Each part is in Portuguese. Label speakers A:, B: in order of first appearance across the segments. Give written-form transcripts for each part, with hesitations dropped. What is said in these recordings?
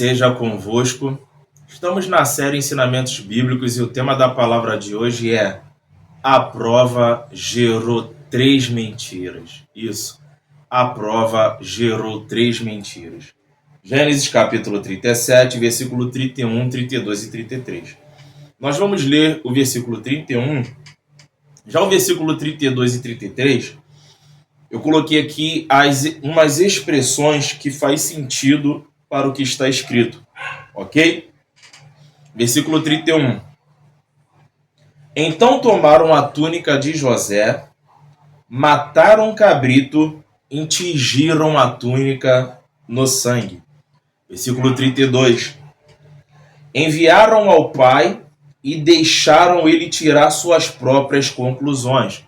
A: Seja convosco. Estamos na série Ensinamentos Bíblicos e o tema da palavra de hoje é: a prova gerou 3 mentiras. Isso, a prova gerou 3 mentiras. Gênesis capítulo 37, versículo 31, 32 e 33. Nós vamos ler o versículo 31. Já o versículo 32 e 33, eu coloquei aqui umas expressões que faz sentido para o que está escrito, ok? Versículo 31. Então tomaram a túnica de José, mataram um cabrito e tingiram a túnica no sangue. Versículo 32. Enviaram ao pai e deixaram ele tirar suas próprias conclusões.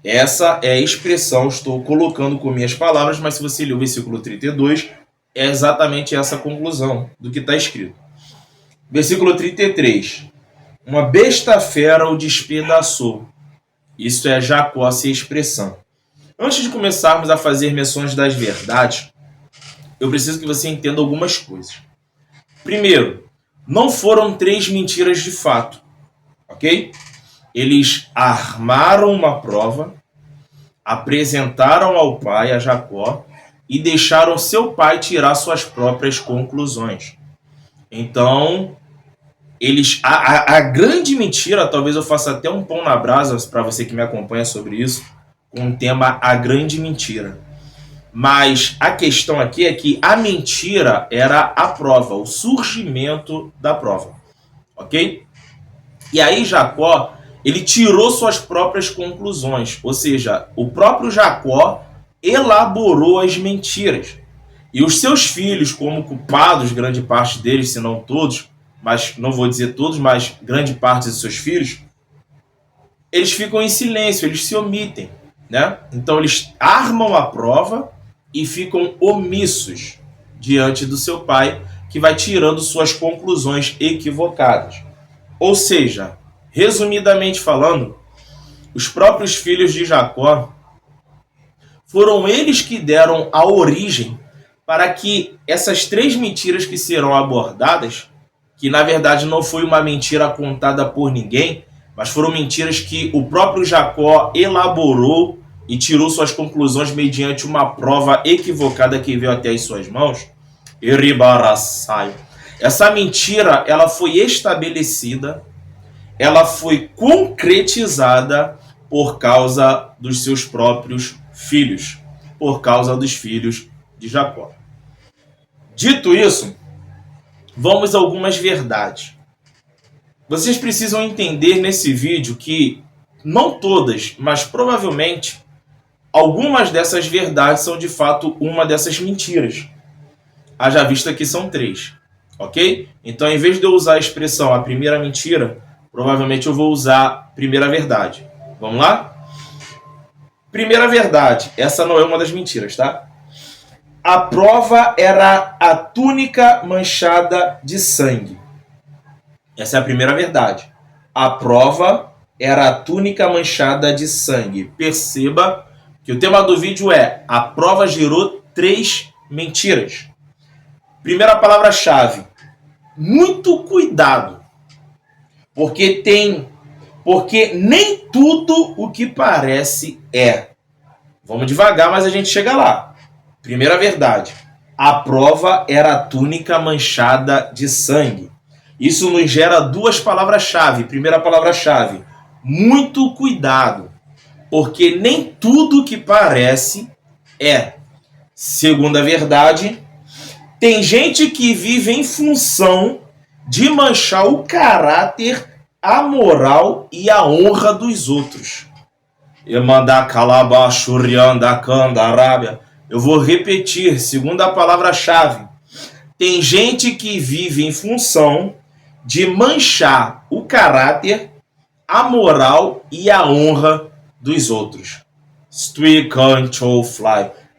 A: Essa é a expressão, estou colocando com minhas palavras, mas se você ler o versículo 32, é exatamente essa conclusão do que está escrito. Versículo 33. Uma besta fera o despedaçou. Isso é Jacó, essa expressão. Antes de começarmos a fazer menções das verdades, eu preciso que você entenda algumas coisas. Primeiro, não foram 3 mentiras de fato, ok? Eles armaram uma prova, apresentaram ao pai, a Jacó, e deixaram seu pai tirar suas próprias conclusões. Então, a grande mentira, talvez eu faça até um pão na brasa para você que me acompanha sobre isso, com o tema A Grande Mentira. Mas a questão aqui é que a mentira era a prova, o surgimento da prova, ok? E aí Jacó, ele tirou suas próprias conclusões, ou seja, o próprio Jacó elaborou as mentiras. E os seus filhos, como culpados, grande parte deles, se não todos, mas não vou dizer todos, mas grande parte dos seus filhos, eles ficam em silêncio, eles se omitem, né? Então eles armam a prova e ficam omissos diante do seu pai, que vai tirando suas conclusões equivocadas. Ou seja, resumidamente falando, os próprios filhos de Jacó foram eles que deram a origem para que essas 3 mentiras que serão abordadas, que na verdade não foi uma mentira contada por ninguém, mas foram mentiras que o próprio Jacó elaborou e tirou suas conclusões mediante uma prova equivocada que veio até as suas mãos. Essa mentira, ela foi estabelecida, ela foi concretizada por causa dos seus próprios filhos, por causa dos filhos de Jacó. Dito isso, vamos a algumas verdades. Vocês precisam entender nesse vídeo que não todas, mas provavelmente algumas dessas verdades são de fato uma dessas mentiras. Haja vista que são 3, ok? Então, em vez de eu usar a expressão a primeira mentira, provavelmente eu vou usar a primeira verdade. Vamos lá? Primeira verdade, essa não é uma das mentiras, tá? A prova era a túnica manchada de sangue. Essa é a primeira verdade. A prova era a túnica manchada de sangue. Perceba que o tema do vídeo é: a prova gerou 3 mentiras. Primeira palavra-chave: muito cuidado. Porque nem tudo o que parece é. Vamos devagar, mas a gente chega lá. Primeira verdade: a prova era a túnica manchada de sangue. Isso nos gera 2 palavras-chave. Primeira palavra-chave: muito cuidado. Porque nem tudo que parece é. Segunda verdade: tem gente que vive em função de manchar o caráter, a moral e a honra dos outros. Eu vou repetir, segunda palavra-chave. Tem gente que vive em função de manchar o caráter, a moral e a honra dos outros.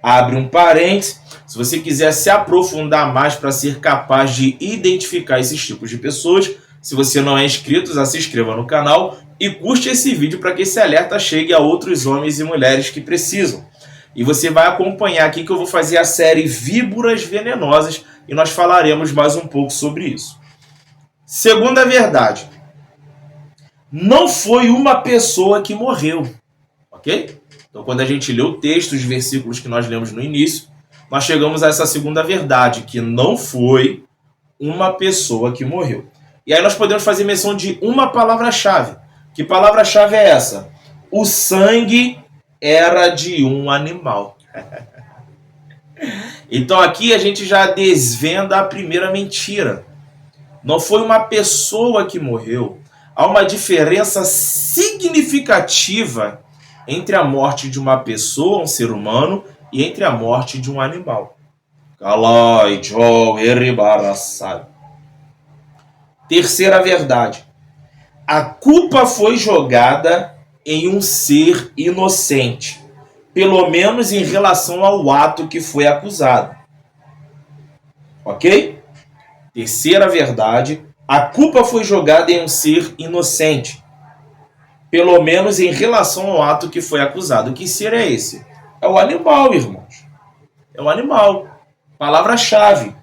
A: Abre um parênteses. Se você quiser se aprofundar mais para ser capaz de identificar esses tipos de pessoas, se você não é inscrito, já se inscreva no canal e curte esse vídeo para que esse alerta chegue a outros homens e mulheres que precisam. E você vai acompanhar aqui que eu vou fazer a série Víboras Venenosas, e nós falaremos mais um pouco sobre isso. Segunda verdade, não foi uma pessoa que morreu, ok? Então, quando a gente lê o texto, os versículos que nós lemos no início, nós chegamos a essa segunda verdade, que não foi uma pessoa que morreu. E aí nós podemos fazer menção de uma palavra-chave. Que palavra-chave é essa? O sangue era de um animal. Então aqui a gente já desvenda a primeira mentira. Não foi uma pessoa que morreu. Há uma diferença significativa entre a morte de uma pessoa, um ser humano, e entre a morte de um animal. Terceira verdade. A culpa foi jogada em um ser inocente, pelo menos em relação ao ato que foi acusado. Ok? Terceira verdade. A culpa foi jogada em um ser inocente, pelo menos em relação ao ato que foi acusado. Que ser é esse? É o animal, irmãos. É o animal. Palavra-chave.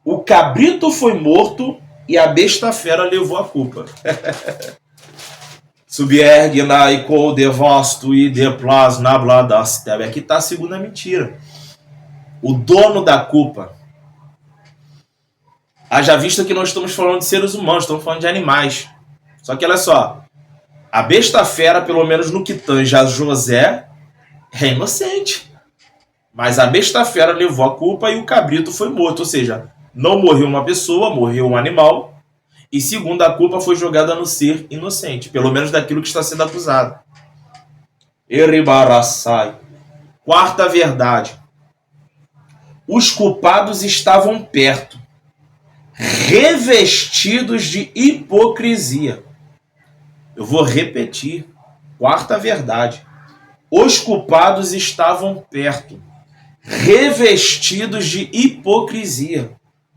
A: O cabrito foi morto e a besta fera levou a culpa. Subiergue na icou devasto e deplas na bladastel. Aqui está a segunda mentira. O dono da culpa. Haja visto que nós estamos falando de seres humanos, estamos falando de animais. Só que olha só, a besta fera, pelo menos no que tange a José, é inocente. Mas a besta fera levou a culpa e o cabrito foi morto. Ou seja, não morreu uma pessoa, morreu um animal. E segundo, a culpa foi jogada no ser inocente, pelo menos daquilo que está sendo acusado. Eribaraçai. Quarta verdade. Os culpados estavam perto, revestidos de hipocrisia. Eu vou repetir. Quarta verdade. Os culpados estavam perto, revestidos de hipocrisia.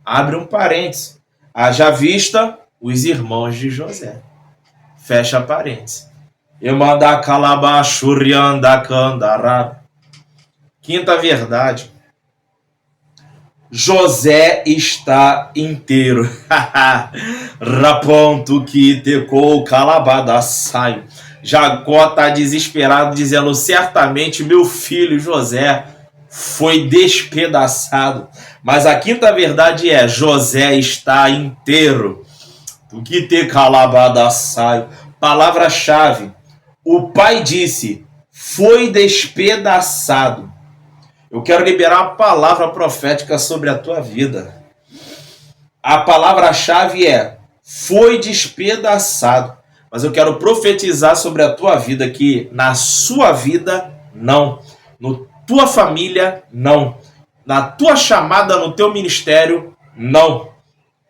A: Abre um parênteses. Haja vista os irmãos de José. Fecha parênteses. Quinta verdade. José está inteiro. Raponto que tecou calabada saio. Jacó está desesperado, dizendo: certamente meu filho José foi despedaçado. Mas a quinta verdade é: José está inteiro. O que te calabada saio. Palavra-chave. O pai disse: foi despedaçado. Eu quero liberar uma palavra profética sobre a tua vida. A palavra-chave é: foi despedaçado. Mas eu quero profetizar sobre a tua vida que na sua vida, não. Na tua família, não. Na tua chamada, no teu ministério, não.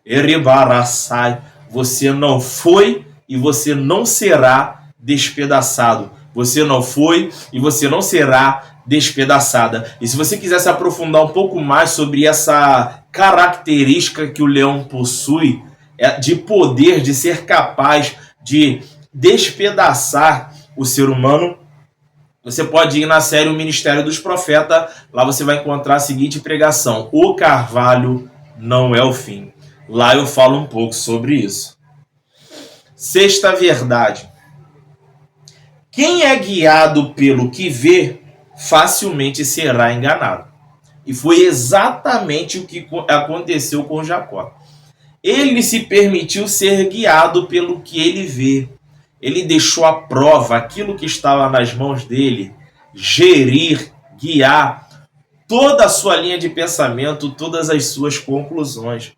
A: Eribaraçai. Você não foi e você não será despedaçado. Você não foi e você não será despedaçada. E se você quiser se aprofundar um pouco mais sobre essa característica que o leão possui, de poder, de ser capaz de despedaçar o ser humano, você pode ir na série O Ministério dos Profetas. Lá você vai encontrar a seguinte pregação: o carvalho não é o fim. Lá eu falo um pouco sobre isso. Sexta verdade. Quem é guiado pelo que vê, facilmente será enganado. E foi exatamente o que aconteceu com Jacó. Ele se permitiu ser guiado pelo que ele vê. Ele deixou à prova aquilo que estava nas mãos dele, gerir, guiar toda a sua linha de pensamento, todas as suas conclusões.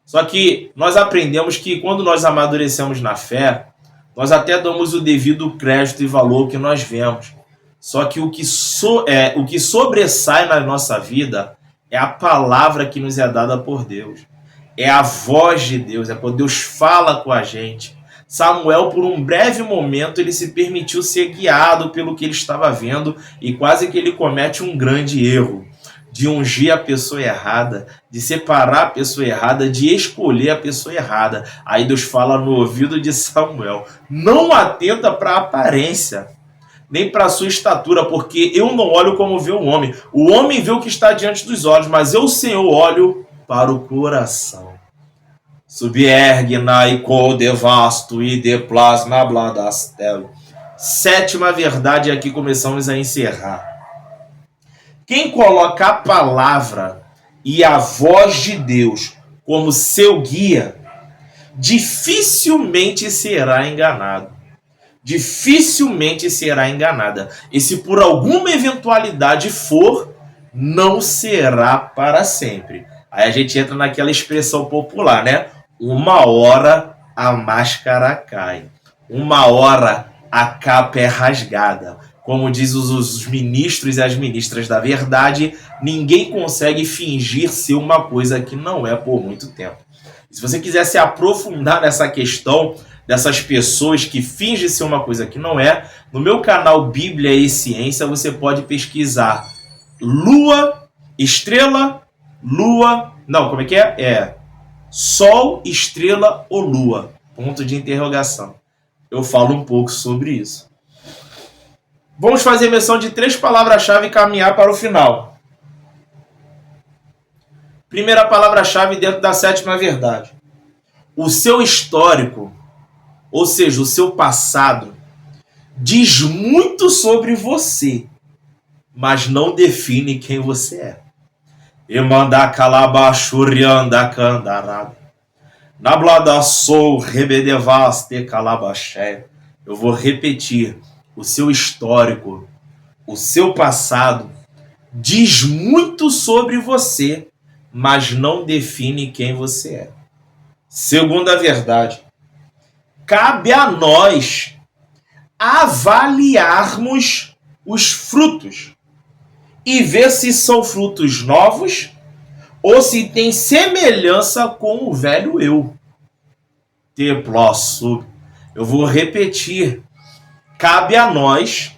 A: Só que nós aprendemos que quando nós amadurecemos na fé, nós até damos o devido crédito e valor que nós vemos. Só que o que sobressai na nossa vida é a palavra que nos é dada por Deus. É a voz de Deus, é quando Deus fala com a gente. Samuel, por um breve momento, ele se permitiu ser guiado pelo que ele estava vendo e quase que ele comete um grande erro de ungir a pessoa errada, de separar a pessoa errada, de escolher a pessoa errada. Aí Deus fala no ouvido de Samuel: não atenta para a aparência, nem para a sua estatura, porque eu não olho como vê o homem. O homem vê o que está diante dos olhos, mas eu, Senhor, olho para o coração. Subergnai co devasto e de plasma bladastel. Sétima verdade, aqui começamos a encerrar. Quem coloca a palavra e a voz de Deus como seu guia, dificilmente será enganado. Dificilmente será enganada. E se por alguma eventualidade for, não será para sempre. Aí a gente entra naquela expressão popular, né? Uma hora a máscara cai. Uma hora a capa é rasgada. Como diz os ministros e as ministras da verdade, ninguém consegue fingir ser uma coisa que não é por muito tempo. Se você quiser se aprofundar nessa questão dessas pessoas que fingem ser uma coisa que não é, no meu canal Bíblia e Ciência você pode pesquisar lua, estrela, lua... Não, como é que é? É sol, estrela ou lua? Ponto de interrogação. Eu falo um pouco sobre isso. Vamos fazer menção de 3 palavras-chave e caminhar para o final. Primeira palavra-chave dentro da sétima verdade. O seu histórico, ou seja, o seu passado, diz muito sobre você, mas não define quem você é. Emanda calabachurianda candarada. Nablada sou rebedevaste calabaché. Eu vou repetir. O seu histórico, o seu passado, diz muito sobre você, mas não define quem você é. Segunda verdade. Cabe a nós avaliarmos os frutos e ver se são frutos novos ou se tem semelhança com o velho eu. Eu vou repetir. Cabe a nós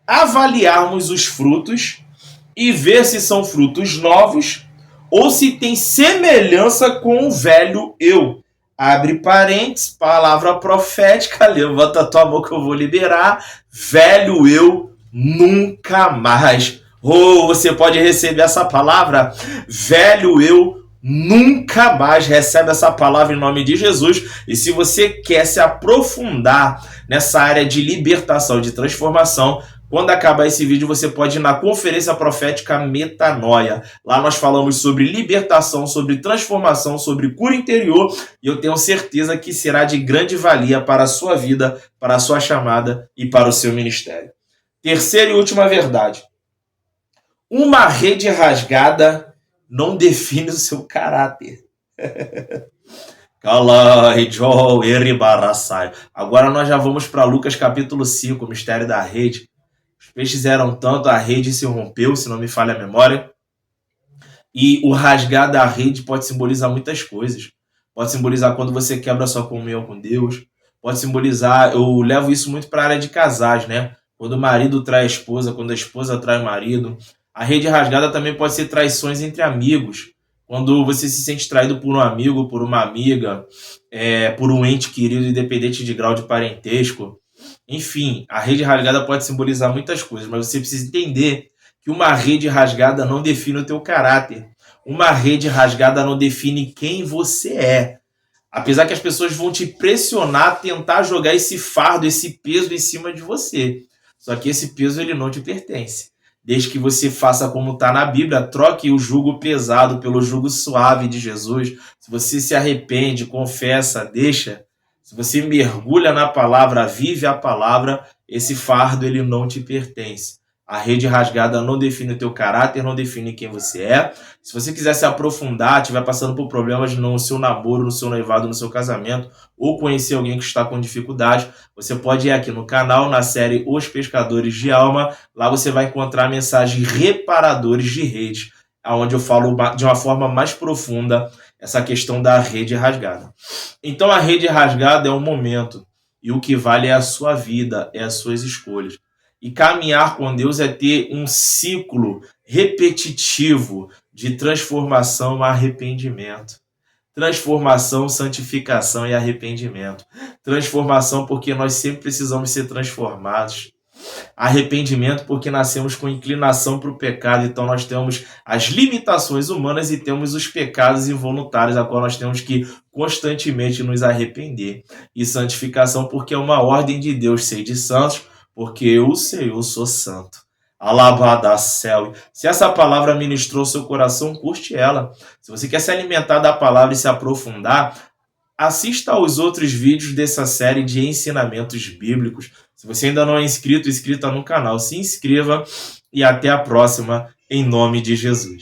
A: avaliarmos os frutos e ver se são frutos novos ou se tem semelhança com o velho eu. Abre parênteses, palavra profética, levanta a tua mão que eu vou liberar. Velho eu nunca mais. Ou você pode receber essa palavra, velho eu nunca mais. Recebe essa palavra em nome de Jesus. E se você quer se aprofundar nessa área de libertação, de transformação, quando acabar esse vídeo, você pode ir na Conferência Profética Metanoia. Lá nós falamos sobre libertação, sobre transformação, sobre cura interior. E eu tenho certeza que será de grande valia para a sua vida, para a sua chamada e para o seu ministério. Terceira e última verdade. Uma rede rasgada não define o seu caráter. Agora nós já vamos para Lucas capítulo 5, o mistério da rede. Os peixes eram tanto, a rede se rompeu, se não me falha a memória. E o rasgar da rede pode simbolizar muitas coisas. Pode simbolizar quando você quebra a sua comunhão com Deus. Pode simbolizar, eu levo isso muito para a área de casais, né? Quando o marido trai a esposa, quando a esposa trai o marido. A rede rasgada também pode ser traições entre amigos. Quando você se sente traído por um amigo, por uma amiga, por um ente querido, independente de grau de parentesco. Enfim, a rede rasgada pode simbolizar muitas coisas, mas você precisa entender que uma rede rasgada não define o teu caráter. Uma rede rasgada não define quem você é. Apesar que as pessoas vão te pressionar a tentar jogar esse fardo, esse peso em cima de você. Só que esse peso ele não te pertence. Desde que você faça como está na Bíblia, troque o jugo pesado pelo jugo suave de Jesus. Se você se arrepende, confessa, deixa. Se você mergulha na palavra, vive a palavra, esse fardo ele não te pertence. A rede rasgada não define o teu caráter, não define quem você é. Se você quiser se aprofundar, estiver passando por problemas no seu namoro, no seu noivado, no seu casamento, ou conhecer alguém que está com dificuldade, você pode ir aqui no canal, na série Os Pescadores de Alma. Lá você vai encontrar mensagens reparadores de redes, onde eu falo de uma forma mais profunda essa questão da rede rasgada. Então a rede rasgada é um momento, e o que vale é a sua vida, é as suas escolhas. E caminhar com Deus é ter um ciclo repetitivo de transformação e arrependimento. Transformação, santificação e arrependimento. Transformação porque nós sempre precisamos ser transformados. Arrependimento porque nascemos com inclinação para o pecado, então nós temos as limitações humanas e temos os pecados involuntários, a qual nós temos que constantemente nos arrepender. E santificação porque é uma ordem de Deus, sede santos, porque eu, o Senhor, sou santo. Alabada céu. Se essa palavra ministrou seu coração, curte ela. Se você quer se alimentar da palavra e se aprofundar, assista aos outros vídeos dessa série de ensinamentos bíblicos. Se você ainda não é inscrita no canal, se inscreva e até a próxima, em nome de Jesus.